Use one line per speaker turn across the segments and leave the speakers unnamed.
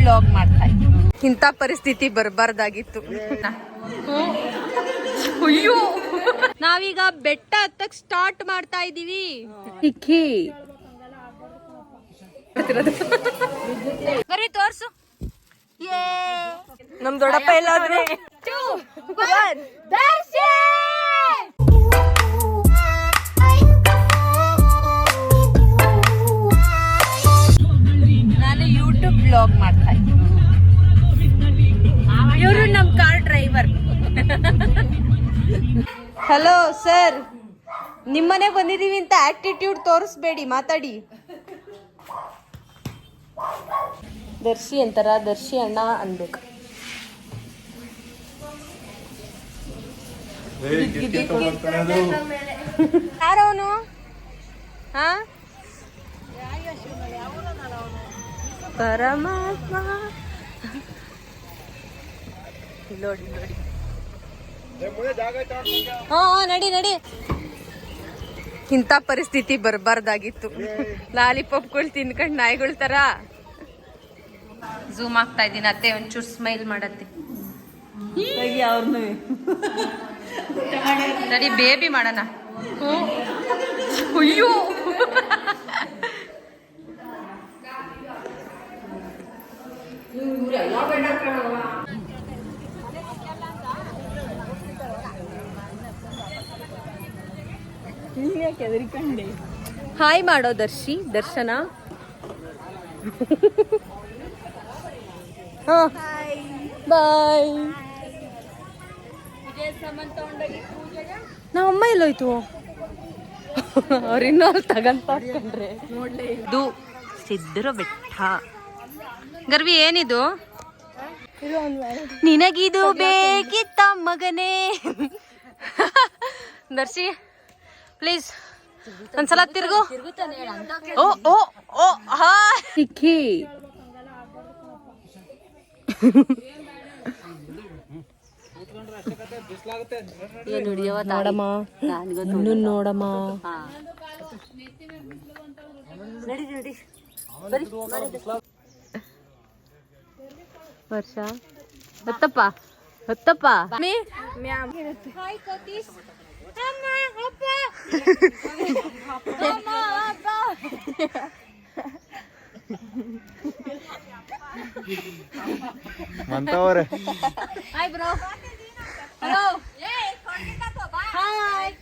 Vlog ಮಾಡ್ತಾ ಇದ್ದೀನಿ. ಇಂಥ ಪರಿಸ್ಥಿತಿ ಬರಬಾರ್ದಾಗಿತ್ತು. ಅಯ್ಯೋ, ನಾವೀಗ ಬೆಟ್ಟ ಹತ್ತಕ್ ಸ್ಟಾರ್ಟ್ ಮಾಡ್ತಾ ಇದೀವಿ. ಬರೀ ತೋರ್ಸು. ನಮ್ ದೊಡ್ಡಪ್ಪ ಎಲ್ಲಾದ್ರು ನಾನು ಯೂಟ್ಯೂಬ್ ಬ್ಲಾಗ್ ಮಾಡ್ತಾ ಇದ್ದೀನಿ. ಇವರು ನಮ್ ಕಾರ್ ಡ್ರೈವರ್. ಹಲೋ ಸರ್, ನಿಮ್ಮನೆ ಬಂದಿದೀವಿ ಅಂತ ಆಟಿಟ್ಯೂಡ್ ತೋರಿಸ್ಬೇಡಿ, ಮಾತಾಡಿ. ದರ್ಶಿ ಅಂತಾರ, ದರ್ಶಿ ಅಣ್ಣ ಅನ್ಬೇಕು. ಯಾರವನು? ಹಾ, ಪರಮಾತ್ಮ. ನೋಡಿ ನೋಡಿ, ಹಾ ನಡಿ ನಡಿ. ಇಂಥ ಪರಿಸ್ಥಿತಿ ಬರಬಾರ್ದಾಗಿತ್ತು. ಲಾಲಿಪಾಪ್ಗಳು ತಿನ್ಕೊಂಡ್ ನಾಯಿಗಳ ತರ ಝೂಮ್ ಆಗ್ತಾ ಇದ್ದೀನಿ. ಅತ್ತೆ ಒಂಚೂರು ಸ್ಮೈಲ್ ಮಾಡತ್ತೆ. ನಡಿ ಬೇಬಿ ಮಾಡೋಣ. ಅಯ್ಯೋ, ಹಾಯ್ ಮಾಡೋ ದರ್ಶಿ, ದರ್ಶನ. ಬಾಯ್. ನಮ್ಮಮ್ಮ ಎಲ್ಲೋಯ್ತು? ಅವ್ರ ಇನ್ನೂ ಅಲ್ಲಿ ತಗಂತಾಡ್ಕೊಂಡ್ರೆ. ಇದು ಸಿದ್ಧರ ಬೆಟ್ಟ. ಗರ್ವಿ, ಏನಿದು? ನಿನಗಿದು ಬೇಕಿತ್ತ ಮಗನೇ? ದರ್ಶಿ ಪ್ಲೀಸ್ ಒಂದ್ಸಲ ತಿರ್ಗು. ಓ ಓ ಓ ಹಾ ಸಿಕ್ಕಿ. ನೋಡಮ್ಮ, ಇನ್ನು ನೋಡಮ್ಮ. ವರ್ಷ ಹತ್ತಪ್ಪ, ಹತ್ತಪ್ಪ.
ಮಂತವ್ರೆ.
Hi bro. ಹಲೋ. ಹಾಯ್.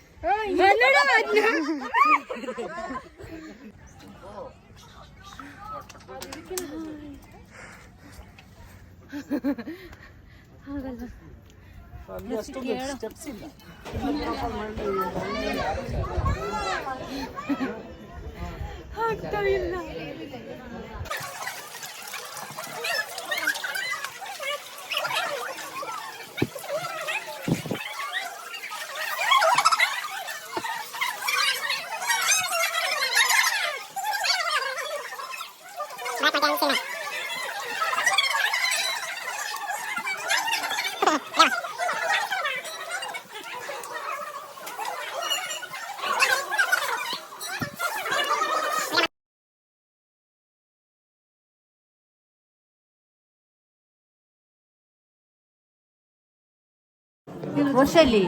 ವರ್ಷಲ್ಲಿ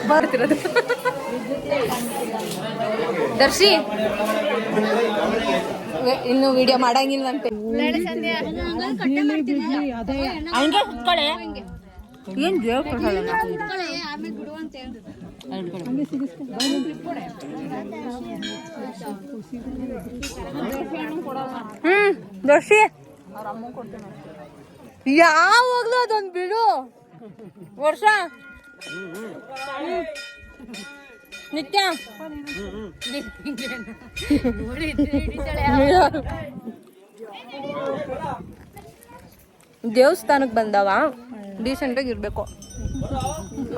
ಬರ್ತಿರೋದು. ದರ್ಶಿ ಇನ್ನು ವಿಡಿಯೋ ಮಾಡಂಗಿಲ್ಲಂತೆ. ಹಂಗೆ ಕುತ್ಕೊಳ್ಳೆ. ಏನ್ ದರ್ಶಿ ಯಾವಾಗ್ಲೂ ಅದೊಂದು ಬಿಡು. ವರ್ಷ ನಿತ್ಯ ದೇವಸ್ಥಾನಕ್ಕೆ ಬಂದವ, ಡೀಸೆಂಟ್ ಆಗಿ ಇರ್ಬೇಕು.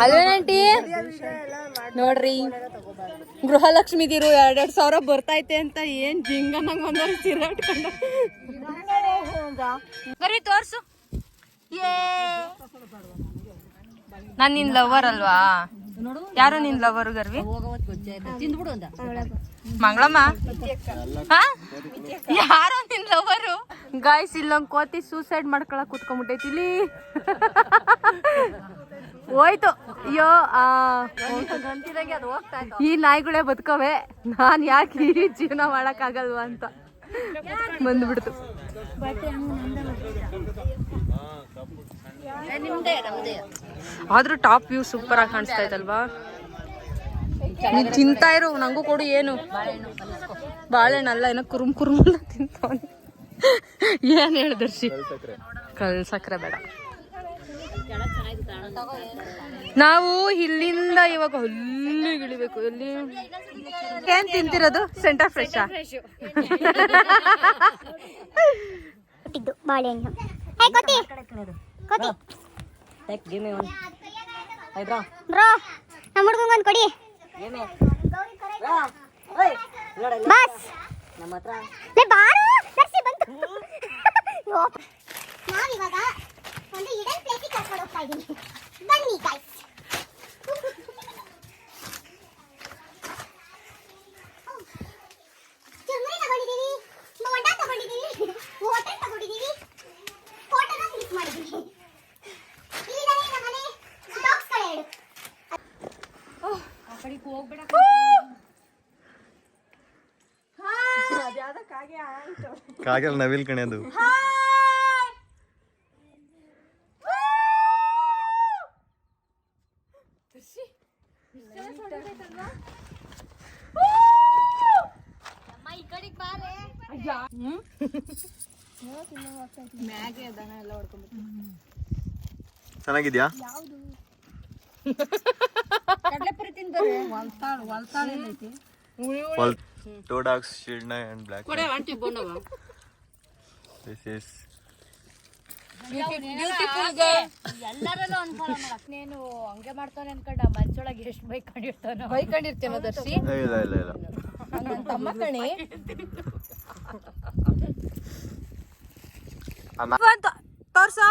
ಅಲ್ವೇನಂಟಿ? ನೋಡ್ರಿ, ಗೃಹಲಕ್ಷ್ಮಿದಿರು 2,000 ಬರ್ತೈತೆ ಅಂತ ಏನ್ ಜಿಂಗನಂಗ್ ಬಂದವ್ರು ಸಿರಾಟ್ಕೊಂಡ. ಬರೀ ತೋರ್ಸು. ನಾನ್ ನಿನ್ ಲವರ್ ಅಲ್ವಾ? ಯಾರು ನಿನ್ ಲವರ್ ಗರ್ವಿ? ಮಂಗಳಮ್ಮ, ಯಾರೋ ನಿನ್ ಲವರು ಗಾಯ್ಸ್ ಇಲ್ಲೊಂದು ಕೋತಿ ಸೂಸೈಡ್ ಮಾಡ್ಕೊಳಕ್ ಕೂತ್ಕೊಂಡ್ಬಿಟ್ಟೈತಿ ಇಲ್ಲಿ. ಹೋಯ್ತು. ಅಯ್ಯೋ ಈ ನಾಯಿಗಳೇ ಬದುಕವೆ, ನಾನು ಯಾಕೆ ಈ ಜೀವನ ಮಾಡಕ್ಕಾಗಲ್ವ ಅಂತ ಬಂದ್ಬಿಡ್ತು. ಆದ್ರೂ ಟಾಪ್ ವ್ಯೂ ಸೂಪರ್ ಆಗಿ ಕಾಣಿಸ್ತಾ ಇತ್ತಲ್ವಾ. ನೀನ್ ತಿಂತಾ ಇರು, ನಂಗೂ ಕೊಡು. ಏನು ಬಾಳೆಹಣ್ಣಲ್ಲ, ಏನೋ ಕುರುಮ್ ಕುರುಮ್ ತಿಂತವನಿ. ಏನ್ ಹೇಳಿದರ್ಶಿ? ಕಲ್ ಸಕ್ಕರೆ ಬೇಡ. ನಾವು ಇಲ್ಲಿಂದ ಇವಾಗ ಅಲ್ಲಿಗೆ ಇಳಿಬೇಕು. ಎಲ್ಲಿ ಏನ್ ತಿಂತಿರೋದು? ಸೆಂಟರ್ ಫ್ರೆಶ್
ಬಾಳೆಹಣ್ಣು. ಬ್ರೋ ನಮ್ಮ ಹುಡುಗಂಗೊಂದು ಕೊಡಿ. ಬಸ್ ನಾವಿವಾಗ ಒಂದು ಇಡನ್ ಪ್ಲೇಸಿಗೆ ಕರ್ಕೊಂಡು ಹೋಗ್ತಾ ಇದ್ದೀನಿ. ಬನ್ನಿ ಗೈಸ್. ಚುರ್ಮುರಿ ತಗೊಂಡಿದ್ದೀವಿ, ಬೋಂಡ ತಗೊಂಡಿದ್ದೀವಿ, ಹೋಟೆಲ್ ತಗೊಂಡಿದ್ದೀವಿ, ಫೋಟೋನ ಕ್ಲಿಕ್ ಮಾಡಿದ್ದೀವಿ. ಇಲ್ಲಿದ್ದಾರೆ ನಮ್ಮನೆ ಡಾಗ್ಸ್ಗಳೆರಡು. ಆ ಕಡೆಗೆ ಹೋಗ್ಬೇಡ.
ಕಾಗೆಲ್ಲ ನವಿಲ್ ಕಣೆ ಅದು. ಚೆನ್ನಾಗಿದ್ಯಾ? Two dogs, Shirna and Black. This is
beautiful girl.
ಎಲ್ಲರಲ್ಲೂ ಅನ್ಫಾಲೋ ಮಾಡಕ್ ನೀನು ಹಂಗೆ ಮಾಡ್ತಾನೆ ಅನ್ಕೊಂಡ ಮನ್ಸೊಳಗೆ ಎಷ್ಟು
ಬೈಕೊಂಡಿರ್ತೇನೋ ದರ್ಶಿ.
ಇಲ್ಲ
ನನ್ನ ತಮ್ಮ ಕಣೆ. ತೋರ್ಸೋ.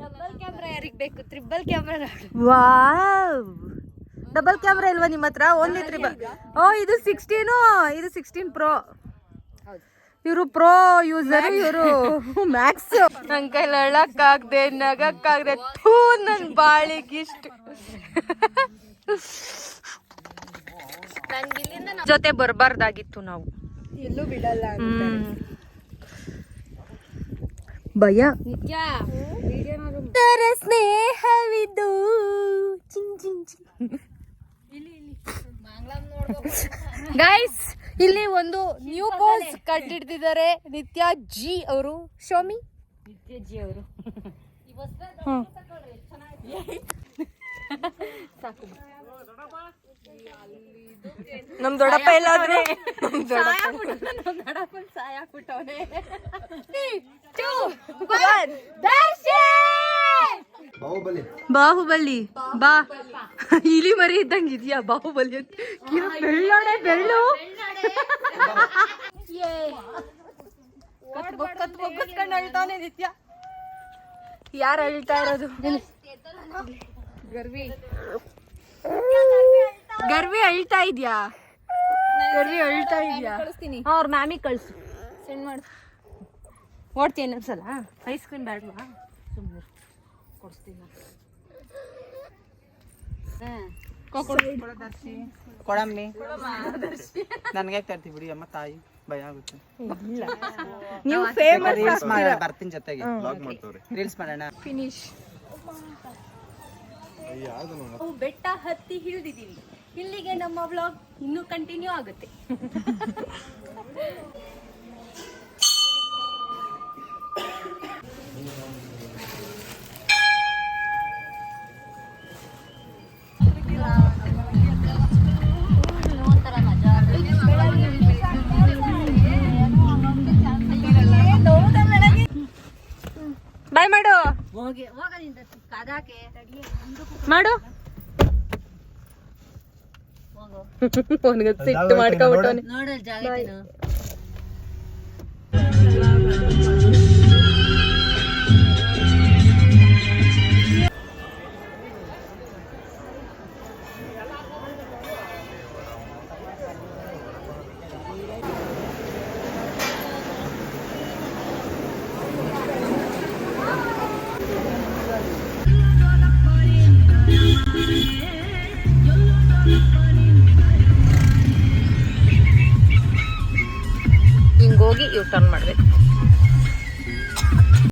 ಡಬಲ್ ಕ್ಯಾಮ್ರಾ ಯಾರಿಗ್ ಬೇಕು? Triple camera.
Wow, double camera ಇಲ್ವಾ ನಿಮ್ಮ ಹತ್ರ? Only triple. ಓ ಇದು 16, ಇದು 16 Pro. ಇವರು ಪ್ರೋ ಯೂಸರ್, ಇವರು ಮ್ಯಾಕ್ಸ್. ನನ್ ಕೈಲಿ ಅಳಕ್ಕಾಗ್ದೆ, ನಗಕ್ಕಾಗ್ದೆ. ಥೂ, ನನ್ ಬಾಳಿಗಿಷ್ಟು ಜೊತೆ ಬರ್ಬಾರ್ದಾಗಿತ್ತು ನಾವು.
ಎಲ್ಲೂ ಬಿಡಲ್ಲ.
ಭಯ
ನಿತ್ಯ
ತರ ಸ್ನೇಹವಿದು. ಗೈಸ್, ಇಲ್ಲಿ ಒಂದು ನ್ಯೂ ಪೋಸ್ ಕಂಡಿಡ್ದಿದ್ದಾರೆ ನಿತ್ಯ ಜಿ ಅವರು. ಶೋಮಿ
ನಿತ್ಯ ಜಿ ಅವರು.
ನಮ್ ದೊಡ್ಡಪ್ಪ ಎಲ್ಲಾದ್ರು ಬಾಹುಬಲಿ ಬಾ. ಇಲಿ ಮರಿ ಇದ್ದಂಗಿದ್ಯಾ ಬಾಹುಬಲಿ ಅಂತ. ಬೆಳ್ಳೋಡೆ ಬೆಳ್ಳು. ಕತ್ಕೊಂಡು ಅಳ್ತಾನೆ ನಿತ್ಯ. ಯಾರು ಅಳ್ತಾ ಇರೋದು? ಗರ್ವಿ ಅಳ್ತಾ ಇದ್ಯಾ? ಗರ್ವಿ ಅಳ್ತಾ ಇದ್ಯಾ? ಅವ್ರ ಮ್ಯಾಮಿ ಕಳ್ಸು, ಸೆಂಡ್ ಮಾಡು. ಓಡ್ತೀನಿ ಅನ್ಸಲ್ಲ. ಐಸ್ ಕ್ರೀಮ್ ಬೇಡವಾ? ಸುಮ್ಮನೆ ಕೊಡಿಸ್ತೀನಿ.
ಕೊಡಮ್ಮಿ, ನನಗೆ ತರ್ತೀವಿ ಬಿಡಿ ಅಮ್ಮ. ತಾಯಿ ಭಯ ಆಗುತ್ತೆ.
ನೀವು ಫೇಮಸ್
ರೀಲ್ಸ್ ಮಾಡೋಣ, ಬರ್ತೀನಿ ಜೊತೆಗೆ.
ಬ್ಲಾಗ್ ಮಾಡ್ತವ್ರೆ.
ರೀಲ್ಸ್ ಮಾಡೋಣ.
ಫಿನಿಶ್. ನಾವು ಬೆಟ್ಟ ಹತ್ತಿ ಇಳಿದಿದ್ದೀವಿ. ಇಲ್ಲಿಗೆ ನಮ್ಮ ವ್ಲಾಗ್ ಇನ್ನೂ ಕಂಟಿನ್ಯೂ ಆಗುತ್ತೆ. ಬಾಯ್ ಮಾಡು. ಮಾಡು. ಸಿಟ್ಟು ಮಾಡ್ಕೊಬಿಟ್ಟವನೆ. ಹಿಂಗೋಗಿ ಇವ್ ಟರ್ನ್ ಮಾಡ್ಬೇಕು.